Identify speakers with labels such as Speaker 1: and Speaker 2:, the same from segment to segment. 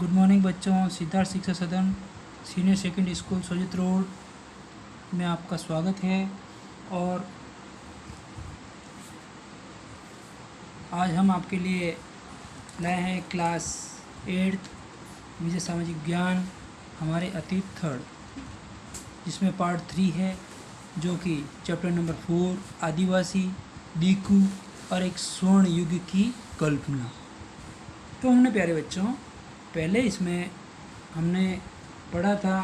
Speaker 1: Good morning बच्चों। सिद्धार्थ शिक्षा सदन सीनियर सेकेंडरी स्कूल सोजित रोड में आपका स्वागत है। और आज हम आपके लिए लाए हैं क्लास 8th विजय सामाजिक ज्ञान हमारे अतीत थर्ड, जिसमें पार्ट 3 है, जो कि चैप्टर नंबर 4 आदिवासी, डीकू और एक स्वर्ण युग की कल्पना। तो हमने प्यारे बच्चों पहले इसमें हमने पढ़ा था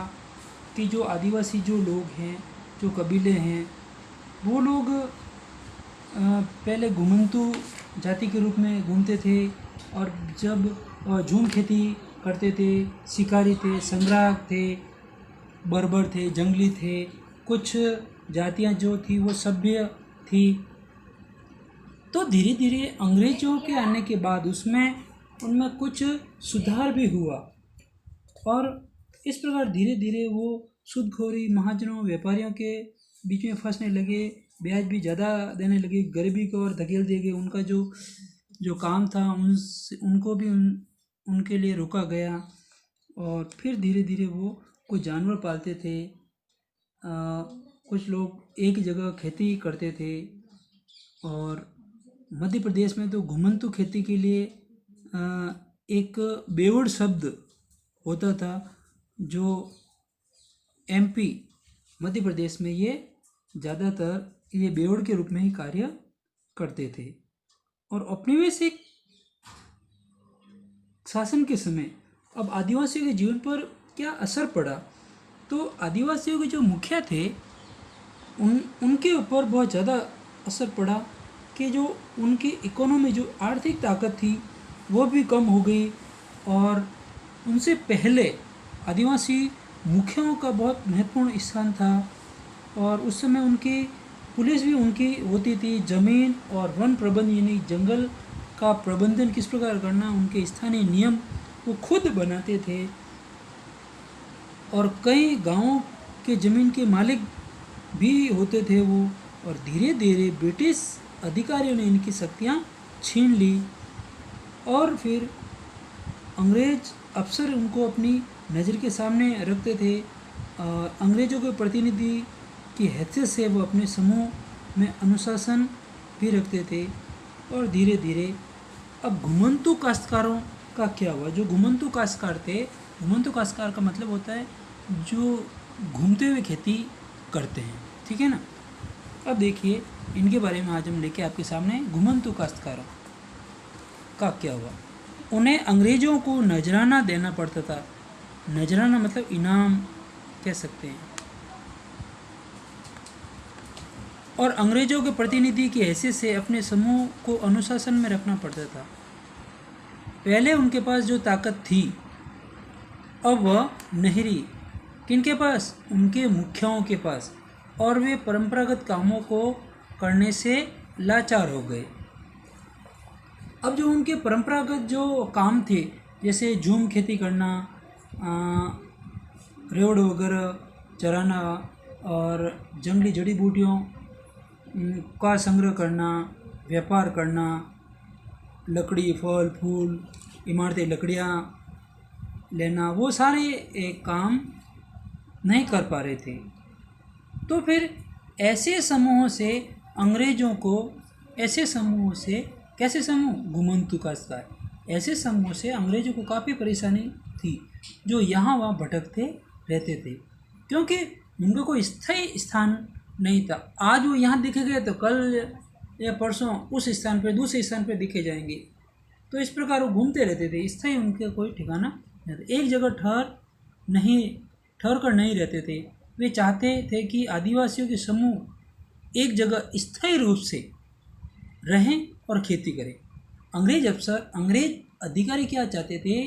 Speaker 1: कि जो आदिवासी जो लोग हैं, जो कबीले हैं, वो लोग पहले घुमंतू जाति के रूप में घूमते थे और जब झूम खेती करते थे, शिकारी थे, संग्राहक थे, बर्बर थे, जंगली थे। कुछ जातियां जो थी वो सभ्य थी। तो धीरे धीरे अंग्रेज़ों के आने के बाद उनमें कुछ सुधार भी हुआ और इस प्रकार धीरे धीरे वो सूदखोरी, महाजनों, व्यापारियों के बीच में फंसने लगे, ब्याज भी ज़्यादा देने लगे, गरीबी को और धकेल दिए गए। उनका जो काम था उनको भी उनके लिए रोका गया। और फिर धीरे धीरे वो कुछ जानवर पालते थे, कुछ लोग एक जगह खेती करते थे। और मध्य प्रदेश में तो घुमंतू खेती के लिए एक बेवड़ शब्द होता था, जो एमपी मध्य प्रदेश में ये ज़्यादातर ये बेवड़ के रूप में ही कार्य करते थे। और औपनिवेशिक शासन के समय अब आदिवासियों के जीवन पर क्या असर पड़ा, तो आदिवासियों के जो मुखिया थे उनके ऊपर बहुत ज़्यादा असर पड़ा कि जो उनकी इकोनॉमी, जो आर्थिक ताकत थी, वो भी कम हो गई। और उनसे पहले आदिवासी मुखियाओं का बहुत महत्वपूर्ण स्थान था और उस समय उनकी पुलिस भी उनकी होती थी। ज़मीन और वन प्रबंधन यानी जंगल का प्रबंधन किस प्रकार करना, उनके स्थानीय नियम वो खुद बनाते थे। और कई गांवों के ज़मीन के मालिक भी होते थे वो। और धीरे धीरे ब्रिटिश अधिकारियों ने इनकी शक्तियाँ छीन ली और फिर अंग्रेज अफसर उनको अपनी नज़र के सामने रखते थे। अंग्रेज़ों के प्रतिनिधि की हैसियत से वो अपने समूह में अनुशासन भी रखते थे। और धीरे धीरे अब घुमंतू काश्तकारों का क्या हुआ। जो घुमंतू काश्तकार थे, घुमंतू काश्तकार का मतलब होता है जो घूमते हुए खेती करते हैं, ठीक है ना। अब देखिए इनके बारे में आज हम लेके आपके सामने घुमंतू काश्तकारों का क्या हुआ। उन्हें अंग्रेज़ों को नजराना देना पड़ता था। नजराना मतलब इनाम कह सकते हैं। और अंग्रेज़ों के प्रतिनिधि की हैसियत से अपने समूह को अनुशासन में रखना पड़ता था। पहले उनके पास जो ताकत थी अब वह नहीं रही। किनके पास? उनके मुखियाओं के पास। और वे परंपरागत कामों को करने से लाचार हो गए। अब जो उनके परंपरागत जो काम थे, जैसे झूम खेती करना, रेवड़ वगैरह चराना और जंगली जड़ी बूटियों का संग्रह करना, व्यापार करना, लकड़ी, फल, फूल, इमारती लकड़ियाँ लेना, वो सारे काम नहीं कर पा रहे थे। तो फिर ऐसे समूहों से अंग्रेज़ों को, ऐसे समूहों से, कैसे समूह? घुमंतू काश्तकार। ऐसे समूह से अंग्रेज़ों को काफ़ी परेशानी थी, जो यहाँ वहाँ भटकते रहते थे, क्योंकि उनका कोई स्थायी स्थान नहीं था। आज वो यहाँ दिखे गए तो कल या परसों उस स्थान पर, दूसरे स्थान पर दिखे जाएंगे। तो इस प्रकार वो घूमते रहते थे, स्थायी उनका कोई ठिकाना नहीं था। एक जगह ठहर कर नहीं रहते थे। वे चाहते थे कि आदिवासियों के समूह एक जगह स्थायी रूप से रहें और खेती करें। अंग्रेज अधिकारी क्या चाहते थे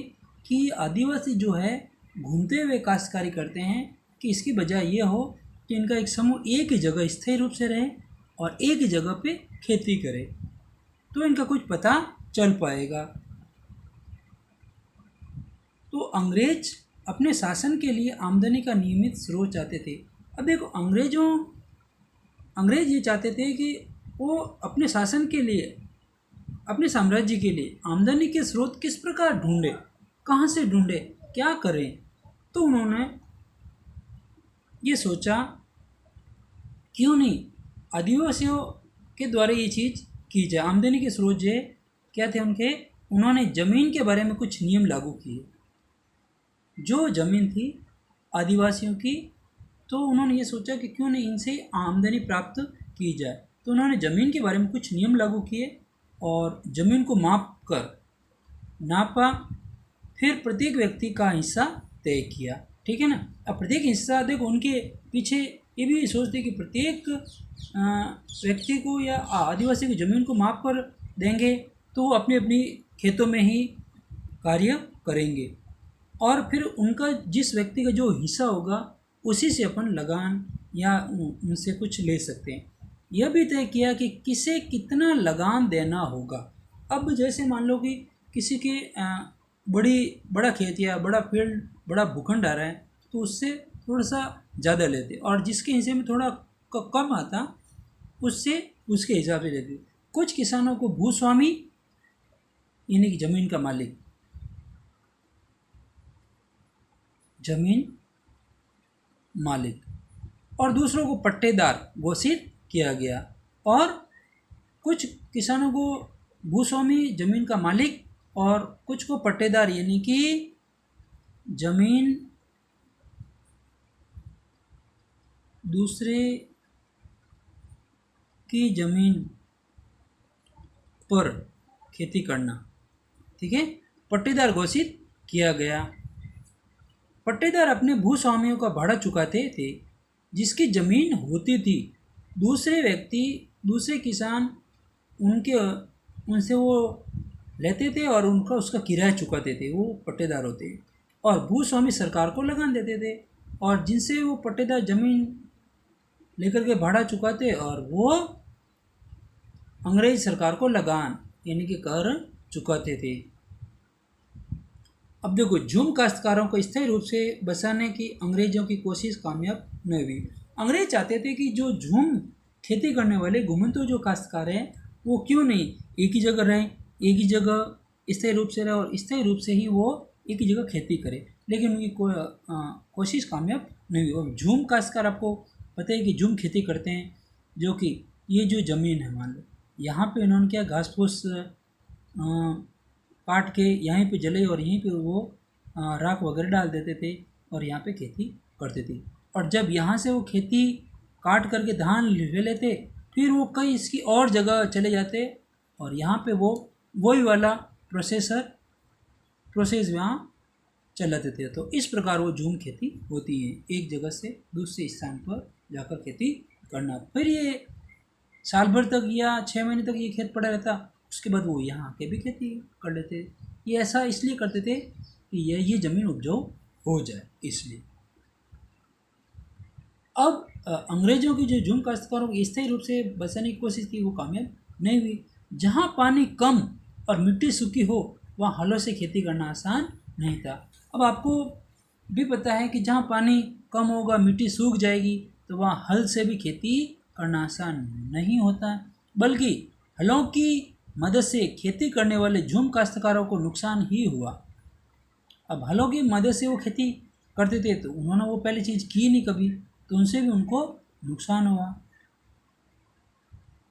Speaker 1: कि आदिवासी जो है घूमते हुए काश्तकारी करते हैं, कि इसकी बजाय ये हो कि इनका एक समूह एक ही जगह स्थायी रूप से रहे और एक ही जगह पे खेती करे, तो इनका कुछ पता चल पाएगा। तो अंग्रेज अपने शासन के लिए आमदनी का नियमित स्रोत चाहते थे। अब देखो अंग्रेज ये चाहते थे कि वो अपने शासन के लिए, अपने साम्राज्य के लिए आमदनी के स्रोत किस प्रकार ढूंढे। कहाँ से ढूंढे, क्या करें। तो उन्होंने ये सोचा क्यों नहीं आदिवासियों के द्वारा ये चीज़ की जाए। आमदनी के स्रोत जो क्या थे उनके, उन्होंने ज़मीन के बारे में कुछ नियम लागू किए। जो ज़मीन थी आदिवासियों की, तो उन्होंने ये सोचा कि क्यों नहीं इनसे आमदनी प्राप्त की जाए। तो उन्होंने ज़मीन के बारे में कुछ नियम लागू किए और ज़मीन को माप कर नापा, फिर प्रत्येक व्यक्ति का हिस्सा तय किया। ठीक है ना। अब प्रत्येक हिस्सा देखो, उनके पीछे ये भी सोचते कि प्रत्येक व्यक्ति को या आदिवासी की ज़मीन को माप कर देंगे तो वो अपनी अपनी खेतों में ही कार्य करेंगे, और फिर उनका जिस व्यक्ति का जो हिस्सा होगा उसी से अपन लगान या उनसे कुछ ले सकते हैं। यह भी तय किया कि किसे कितना लगान देना होगा। अब जैसे मान लो कि किसी के बड़ा खेत या बड़ा फील्ड, बड़ा भूखंड आ रहा है, तो उससे थोड़ा सा ज़्यादा लेते, और जिसके हिस्से में थोड़ा कम आता उससे उसके हिसाब से लेते। कुछ किसानों को भूस्वामी यानी कि ज़मीन का मालिक, ज़मीन मालिक, और दूसरों को पट्टेदार घोषित किया गया। और कुछ किसानों को भूस्वामी ज़मीन का मालिक और कुछ को पट्टेदार यानी कि ज़मीन दूसरे की ज़मीन पर खेती करना, ठीक है, पट्टेदार घोषित किया गया। पट्टेदार अपने भूस्वामियों का भाड़ा चुकाते थे। जिसकी ज़मीन होती थी, दूसरे व्यक्ति, दूसरे किसान उनसे वो लेते थे और उनका उसका किराया चुकाते थे, वो पट्टेदार होते। और भूस्वामी सरकार को लगान देते थे, और जिनसे वो पट्टेदार ज़मीन लेकर के भाड़ा चुकाते और वो अंग्रेज सरकार को लगान यानी कि कर चुकाते थे। अब देखो, झूम काश्तकारों को स्थायी रूप से बसाने की अंग्रेजों की कोशिश कामयाब नहीं हुई। अंग्रेज चाहते थे कि जो झूम खेती करने वाले घुमंतु जो काश्तकार हैं वो क्यों नहीं एक ही जगह रहें, एक ही जगह स्थायी रूप से रहे और स्थायी रूप से ही वो एक ही जगह खेती करे, लेकिन उनकी कोशिश कामयाब नहीं हुई। और झूम काश्तकार आपको पता है कि झूम खेती करते हैं, जो कि ये जो ज़मीन है मान लो यहाँ पे इन्होंने क्या घास फूस काट के यहीं पे जले और यहीं पे वो राख वगैरह डाल देते थे और यहाँ पे खेती करते थे। और जब यहाँ से वो खेती काट करके धान ले लेते, फिर वो कई इसकी और जगह चले जाते और यहाँ पे वो वही वाला प्रोसेस यहाँ चलाते थे। तो इस प्रकार वो झूम खेती होती है, एक जगह से दूसरे स्थान पर जाकर खेती करना। फिर ये साल भर तक या 6 महीने तक ये खेत पड़ा रहता, उसके बाद वो यहाँ आके भी खेती कर लेते। ये ऐसा इसलिए करते थे कि ये ज़मीन उपजाऊ हो जाए इसलिए। अब अंग्रेज़ों की जो झूम काश्तकारों को स्थायी रूप से बसाने की कोशिश थी वो कामयाब नहीं हुई। जहाँ पानी कम और मिट्टी सूखी हो वहाँ हलों से खेती करना आसान नहीं था। अब आपको भी पता है कि जहाँ पानी कम होगा, मिट्टी सूख जाएगी, तो वहाँ हल से भी खेती करना आसान नहीं होता, बल्कि हलों की मदद से खेती करने वाले झूम काश्तकारों को नुकसान ही हुआ। अब हलों की मदद से वो खेती करते थे तो उन्होंने वो पहले चीज़ की नहीं कभी, तो उनसे भी उनको नुकसान हुआ,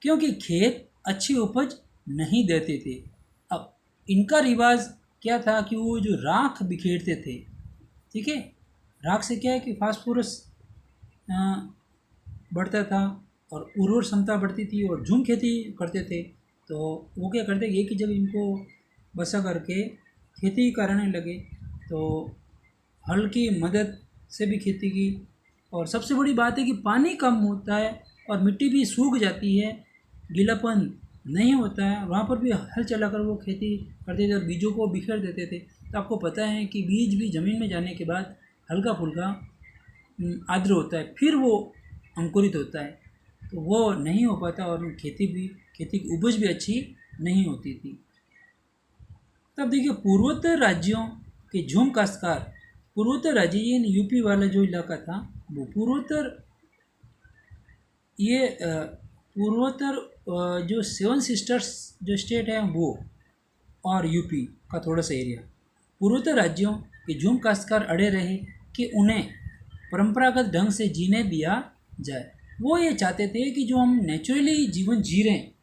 Speaker 1: क्योंकि खेत अच्छी उपज नहीं देते थे। अब इनका रिवाज क्या था कि वो जो राख बिखेरते थे, ठीक है, राख से क्या है कि फास्फोरस बढ़ता था और उर्वर क्षमता बढ़ती थी, और झूम खेती करते थे तो वो क्या करते एक ही जब इनको बसा करके खेती करने लगे, तो हल की मदद से भी खेती की। और सबसे बड़ी बात है कि पानी कम होता है और मिट्टी भी सूख जाती है, गीलापन नहीं होता है, वहाँ पर भी हल चलाकर वो खेती करते थे और बीजों को बिखेर देते थे। तो आपको पता है कि बीज भी ज़मीन में जाने के बाद हल्का फुल्का आर्द्र होता है, फिर वो अंकुरित होता है, तो वो नहीं हो पाता और खेती की उपज भी अच्छी नहीं होती थी। तब देखिए, पूर्वोत्तर राज्यों के झूम काश्तकार, पूर्वोत्तर राज्य ये यूपी वाला जो इलाका था वो पूर्वोत्तर, ये पूर्वोत्तर जो 7 सिस्टर्स जो स्टेट है वो, और यूपी का थोड़ा सा एरिया, पूर्वोत्तर राज्यों के झूम काश्तकार अड़े रहे कि उन्हें परंपरागत ढंग से जीने दिया जाए। वो ये चाहते थे कि जो हम नेचुरली जीवन जी रहे हैं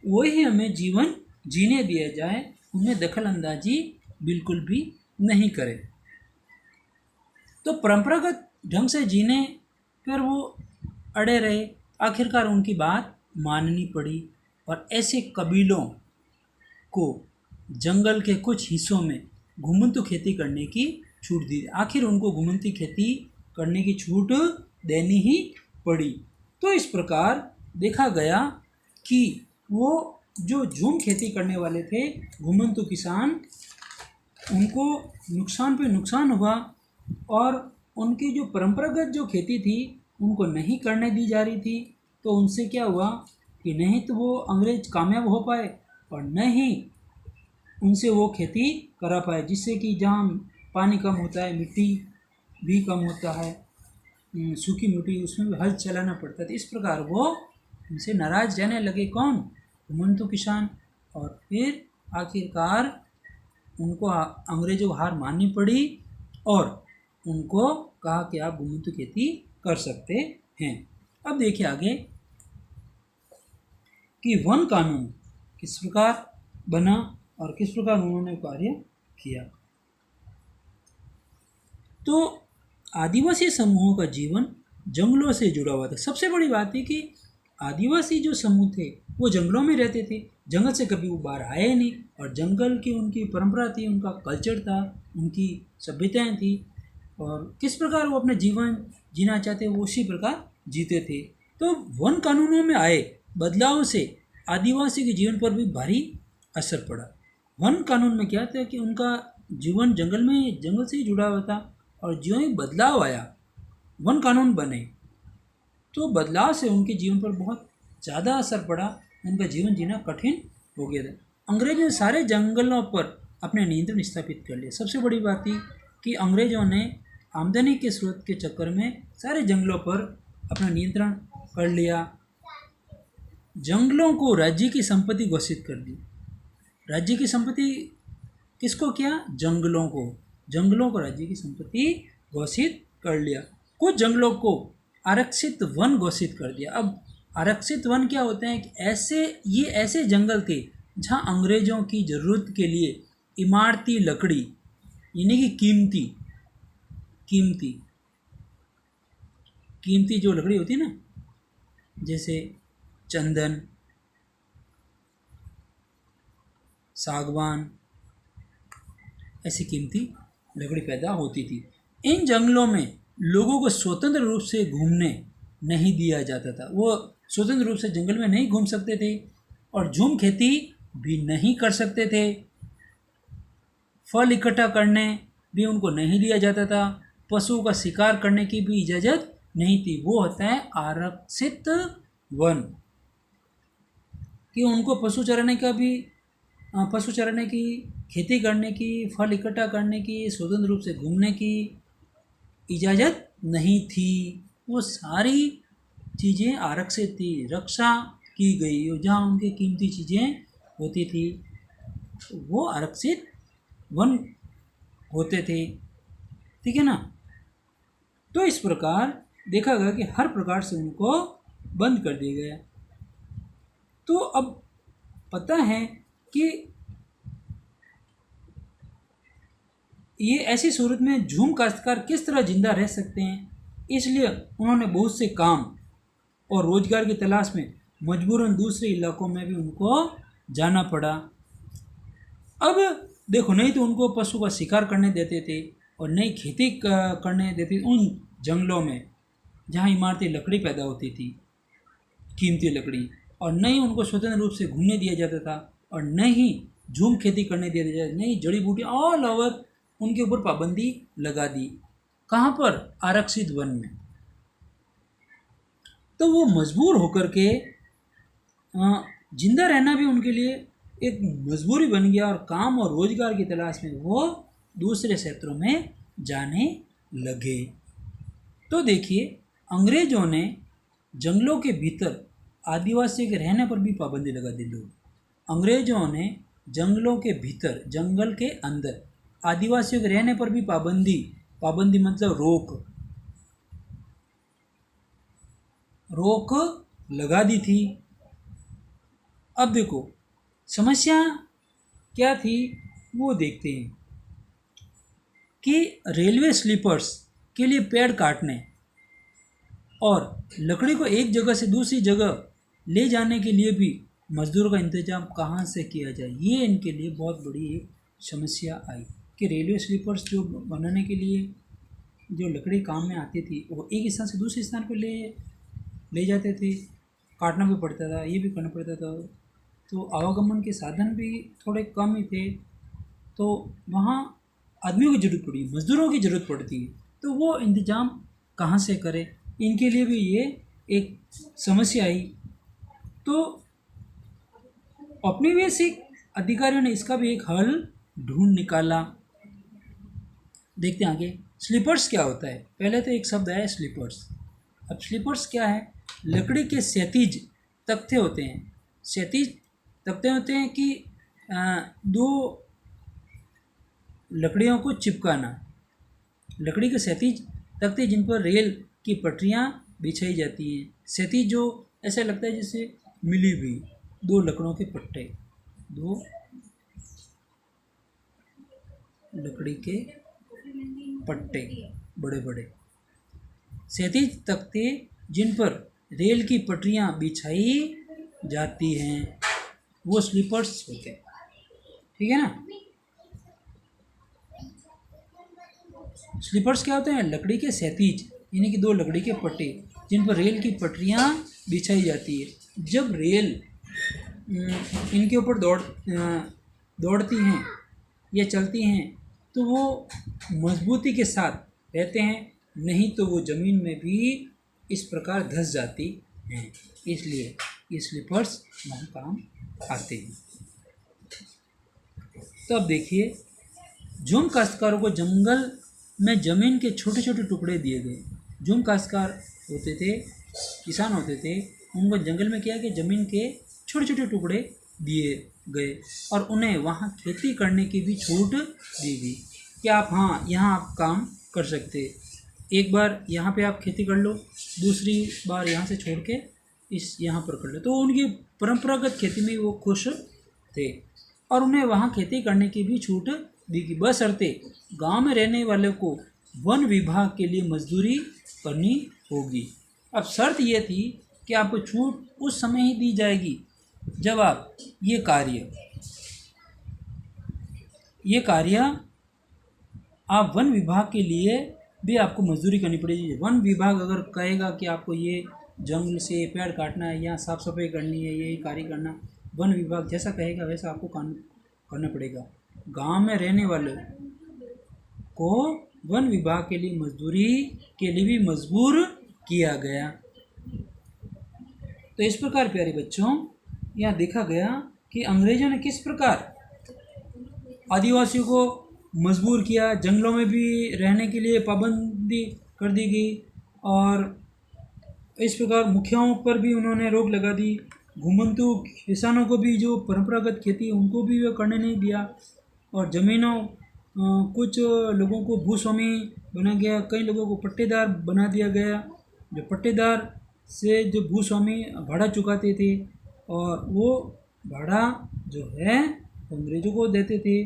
Speaker 1: वही हमें जीवन जीने दिया जाए, उनमें दखल अंदाजी बिल्कुल भी नहीं करें। तो परंपरागत ढंग से जीने पर वो अड़े रहे। आखिरकार उनकी बात माननी पड़ी और ऐसे कबीलों को जंगल के कुछ हिस्सों में घुमंतु खेती करने की छूट दी। आखिर उनको घुमंती खेती करने की छूट देनी ही पड़ी। तो इस प्रकार देखा गया कि वो जो झूम खेती करने वाले थे घुमंतु किसान, उनको नुकसान पे नुकसान हुआ और उनकी जो परंपरागत जो खेती थी उनको नहीं करने दी जा रही थी। तो उनसे क्या हुआ कि नहीं तो वो अंग्रेज कामयाब हो पाए और न ही उनसे वो खेती करा पाए, जिससे कि जहाँ पानी कम होता है, मिट्टी भी कम होता है, सूखी मिट्टी, उसमें भी हल चलाना पड़ता था। इस प्रकार वो उनसे नाराज रहने लगे। कौन? घुमंतु किसान। और फिर आखिरकार उनको अंग्रेजों को हार माननी पड़ी और उनको कहा कि आप घुमंतु खेती कर सकते हैं। अब देखिए आगे कि वन कानून किस प्रकार बना और किस प्रकार उन्होंने कार्य किया। तो आदिवासी समूहों का जीवन जंगलों से जुड़ा हुआ था। सबसे बड़ी बात है कि आदिवासी जो समूह थे वो जंगलों में रहते थे, जंगल से कभी वो बाहर आए नहीं, और जंगल की उनकी परंपरा थी, उनका कल्चर था, उनकी सभ्यताएं थी, और किस प्रकार वो अपना जीवन जीना चाहते वो उसी प्रकार जीते थे। तो वन कानूनों में आए बदलाव से आदिवासी के जीवन पर भी भारी असर पड़ा। वन कानून में क्या था कि उनका जीवन जंगल से ही जुड़ा हुआ था, और जो ही बदलाव आया, वन कानून बने, तो बदलाव से उनके जीवन पर बहुत ज़्यादा असर पड़ा, उनका जीवन जीना कठिन हो गया था। अंग्रेजों ने सारे जंगलों पर अपने नियंत्रण स्थापित कर लिया। सबसे बड़ी बात थी कि अंग्रेजों ने आमदनी के स्रोत के चक्कर में सारे जंगलों पर अपना नियंत्रण कर लिया। जंगलों को राज्य की संपत्ति घोषित कर दी। राज्य की संपत्ति किसको किया? जंगलों को राज्य की संपत्ति घोषित कर लिया। कुछ जंगलों को आरक्षित वन घोषित कर दिया। अब आरक्षित वन क्या होते हैं कि ये ऐसे जंगल थे जहाँ अंग्रेजों की ज़रूरत के लिए इमारती लकड़ी, यानी कि कीमती जो लकड़ी होती है ना, जैसे चंदन, सागवान, ऐसी कीमती लकड़ी पैदा होती थी। इन जंगलों में लोगों को स्वतंत्र रूप से घूमने नहीं दिया जाता था। वो स्वतंत्र रूप से जंगल में नहीं घूम सकते थे और झूम खेती भी नहीं कर सकते थे। फल इकट्ठा करने भी उनको नहीं दिया जाता था। पशुओं का शिकार करने की भी इजाज़त नहीं थी। वो होता है आरक्षित वन, कि उनको पशु चराने की, खेती करने की, फल इकट्ठा करने की, स्वतंत्र रूप से घूमने की इजाज़त नहीं थी। वो सारी चीज़ें आरक्षित थी, रक्षा की गई। जहाँ उनकी कीमती चीज़ें होती थी वो आरक्षित वन होते थे। ठीक है ना? तो इस प्रकार देखा गया कि हर प्रकार से उनको बंद कर दिया गया। तो अब पता है कि ये ऐसी सूरत में झूम काश्तकार किस तरह जिंदा रह सकते हैं, इसलिए उन्होंने बहुत से काम और रोजगार की तलाश में मजबूरन दूसरे इलाकों में भी उनको जाना पड़ा। अब देखो, नहीं तो उनको पशु का शिकार करने देते थे और नहीं खेती करने देते उन जंगलों में जहाँ इमारती लकड़ी पैदा होती थी, कीमती लकड़ी, और नहीं उनको स्वतंत्र रूप से घूमने दिया जाता था, और नहीं झूम खेती करने दिया जाता, नहीं जड़ी बूटियाँ, ऑल ओवर उनके ऊपर पाबंदी लगा दी। कहाँ पर? आरक्षित वन में। तो वो मजबूर होकर के जिंदा रहना भी उनके लिए एक मजबूरी बन गया, और काम और रोजगार की तलाश में वो दूसरे क्षेत्रों में जाने लगे। तो देखिए, अंग्रेजों ने जंगलों के भीतर आदिवासियों के रहने पर भी पाबंदी लगा दी। लोग अंग्रेजों ने जंगलों के भीतर, जंगल के अंदर आदिवासियों के रहने पर भी पाबंदी, पाबंदी मतलब रोक लगा दी थी। अब देखो समस्या क्या थी वो देखते हैं कि रेलवे स्लीपर्स के लिए पेड़ काटने और लकड़ी को एक जगह से दूसरी जगह ले जाने के लिए भी मजदूरों का इंतजाम कहाँ से किया जाए, ये इनके लिए बहुत बड़ी एक समस्या आई कि रेलवे स्लीपर्स जो बनाने के लिए जो लकड़ी काम में आती थी वो एक स्थान से दूसरे स्थान पर ले जाते थे, काटना भी पड़ता था, ये भी करना पड़ता था, तो आवागमन के साधन भी थोड़े कम ही थे, तो वहाँ आदमियों की ज़रूरत पड़ी, मज़दूरों की ज़रूरत पड़ती है, तो वो इंतज़ाम कहाँ से करें, इनके लिए भी ये एक समस्या आई। तो औपनिवेशिक अधिकारियों ने इसका भी एक हल ढूंढ निकाला। देखते हैं आगे स्लीपर्स क्या होता है। पहले तो एक शब्द आया स्लीपर्स। अब स्लीपर्स क्या है, लकड़ी के क्षैतिज तख्ते होते हैं, क्षैतिज तख्ते होते हैं कि दो लकड़ियों को चिपकाना, लकड़ी के क्षैतिज तख्ते जिन पर रेल की पटरियाँ बिछाई जाती हैं। क्षैतिज जो ऐसा लगता है जैसे मिली हुई दो लकड़ों के पट्टे, दो लकड़ी के पट्टे बड़े बड़े, क्षैतिज तख्ते जिन पर रेल की पटरियाँ बिछाई जाती हैं वो स्लीपर्स होते हैं, ठीक है ना। स्लीपर्स क्या होते हैं, लकड़ी के क्षैतिज यानी कि दो लकड़ी के पट्टे जिन पर रेल की पटरियाँ बिछाई जाती है। जब रेल इनके ऊपर दौड़ती हैं या चलती हैं तो वो मजबूती के साथ रहते हैं, नहीं तो वो ज़मीन में भी इस प्रकार धंस जाती हैं, इसलिए ये स्लीपर्स वहाँ काम आते हैं। तो अब देखिए झूम काश्तकारों को जंगल में ज़मीन के छोटे छोटे टुकड़े दिए गए। झूम काश्तकार होते थे, किसान होते थे, उनको जंगल में क्या कि ज़मीन के छोटे छोटे टुकड़े दिए गए और उन्हें वहाँ खेती करने की भी छूट दी गई कि आप हाँ यहाँ आप काम कर सकते, एक बार यहाँ पे आप खेती कर लो, दूसरी बार यहाँ से छोड़ के इस यहाँ पर कर लो। तो उनकी परंपरागत खेती में वो खुश थे और उन्हें वहाँ खेती करने की भी छूट दी गई, बशर्ते गांव में रहने वाले को वन विभाग के लिए मजदूरी करनी होगी। अब शर्त ये थी कि आपको छूट उस समय ही दी जाएगी जब आप ये कार्य आप वन विभाग के लिए भी आपको मजदूरी करनी पड़ेगी। वन विभाग अगर कहेगा कि आपको ये जंगल से पेड़ काटना है या साफ़ सफाई करनी है, यही कार्य करना, वन विभाग जैसा कहेगा वैसा आपको काम करना पड़ेगा। गांव में रहने वाले को वन विभाग के लिए मजदूरी के लिए भी मजबूर किया गया। तो इस प्रकार प्यारे बच्चों यहाँ देखा गया कि अंग्रेजों ने किस प्रकार आदिवासियों को मजबूर किया, जंगलों में भी रहने के लिए पाबंदी कर दी गई और इस प्रकार मुखियाओं पर भी उन्होंने रोक लगा दी। घुमंतु किसानों को भी जो परंपरागत खेती उनको भी वे करने नहीं दिया और ज़मीनों कुछ लोगों को भूस्वामी बना गया, कई लोगों को पट्टेदार बना दिया गया। जो पट्टेदार से जो भूस्वामी भाड़ा चुकाते थे और वो भाड़ा जो है अंग्रेज़ों को देते थे।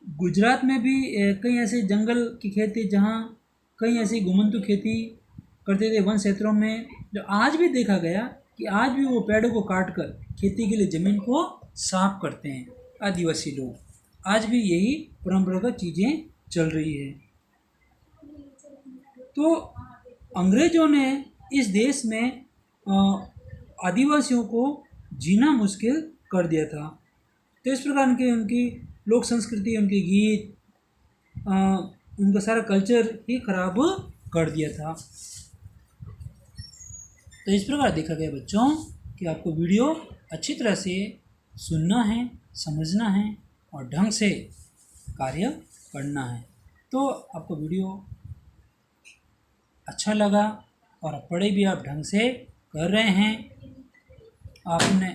Speaker 1: गुजरात में भी कई ऐसे जंगल की खेती जहाँ कई ऐसी घुमंतु खेती करते थे वन क्षेत्रों में, जो आज भी देखा गया कि आज भी वो पेड़ों को काट कर खेती के लिए ज़मीन को साफ करते हैं आदिवासी लोग। आज भी यही परंपरागत चीज़ें चल रही है। तो अंग्रेज़ों ने इस देश में आदिवासियों को जीना मुश्किल कर दिया था। तो इस प्रकार उनकी लोक संस्कृति, उनके गीत, उनका सारा कल्चर ही खराब कर दिया था। तो इस प्रकार देखा गया बच्चों कि आपको वीडियो अच्छी तरह से सुनना है, समझना है और ढंग से कार्य करना है। तो आपको वीडियो अच्छा लगा और पढ़ाई भी आप ढंग से कर रहे हैं, आपने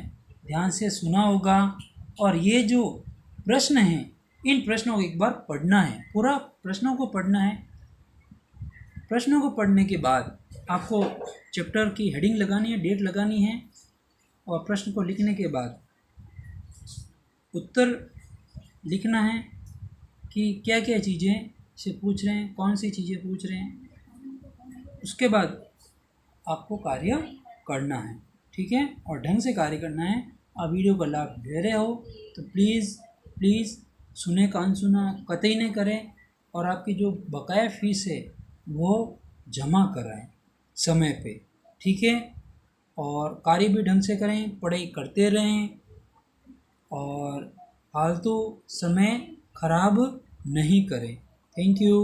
Speaker 1: ध्यान से सुना होगा और ये जो प्रश्न हैं इन प्रश्नों को एक बार पढ़ना है, पूरा प्रश्नों को पढ़ना है। प्रश्नों को पढ़ने के बाद आपको चैप्टर की हेडिंग लगानी है, डेट लगानी है, और प्रश्न को लिखने के बाद उत्तर लिखना है कि क्या क्या चीज़ें से पूछ रहे हैं, कौन सी चीज़ें पूछ रहे हैं। उसके बाद आपको कार्य करना है, ठीक है, और ढंग से कार्य करना है। आप वीडियो का लाभ ले रहे हो तो प्लीज़ सुने का अनसुना कतई नहीं करें, और आपकी जो बकाया फीस है वो जमा कराएं समय पे, ठीक है। और कार्य भी ढंग से करें, पढ़ाई करते रहें, और फालतू समय खराब नहीं करें। Thank you.